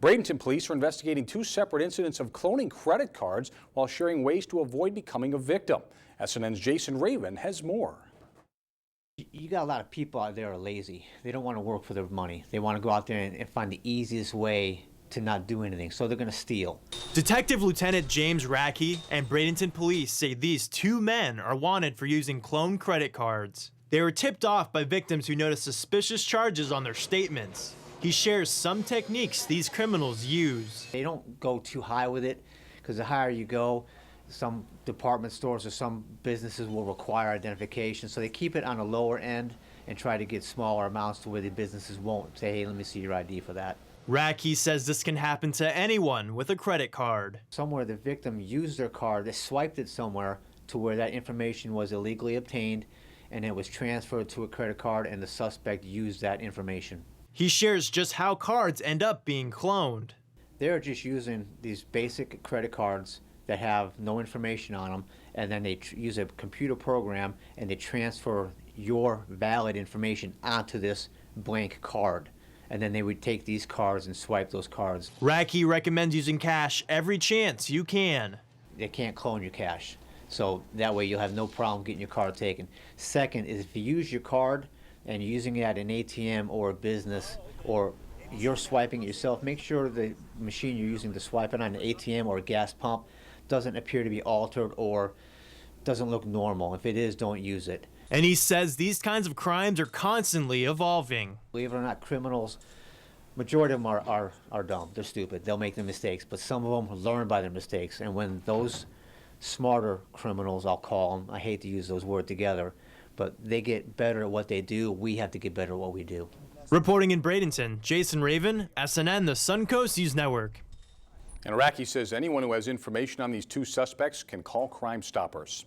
Bradenton Police are investigating two separate incidents of cloning credit cards while sharing ways to avoid becoming a victim. SNN's Jason Raven has more. You got a lot of people out there are lazy. They don't want to work for their money. They want to go out there and find the easiest way to not do anything, so they're going to steal. Detective Lieutenant James Rackey and Bradenton Police say these two men are wanted for using cloned credit cards. They were tipped off by victims who noticed suspicious charges on their statements. He shares some techniques these criminals use. They don't go too high with it, because the higher you go, some department stores or some businesses will require identification, so they keep it on the lower end and try to get smaller amounts to where the businesses won't say, hey, let me see your ID for that. Rackey says this can happen to anyone with a credit card. Somewhere the victim used their card, they swiped it somewhere to where that information was illegally obtained, and it was transferred to a credit card, and the suspect used that information. He shares just how cards end up being cloned. They're just using these basic credit cards that have no information on them, and then they use a computer program and they transfer your valid information onto this blank card. And then they would take these cards and swipe those cards. Rackey recommends using cash every chance you can. They can't clone your cash, so that way you'll have no problem getting your card taken. Second is if you use your card and you're using it at an ATM or a business, or you're swiping it yourself, make sure the machine you're using to swipe it on an ATM or a gas pump doesn't appear to be altered or doesn't look normal. If it is, don't use it. And he says these kinds of crimes are constantly evolving. Believe it or not, criminals, majority of them are dumb. They're stupid. They'll make the mistakes, but some of them learn by their mistakes. And when those smarter criminals, I'll call them, I hate to use those words together, but they get better at what they do, we have to get better at what we do. Reporting in Bradenton, Jason Raven, SNN, the Suncoast News Network. And Rackey says anyone who has information on these two suspects can call Crime Stoppers.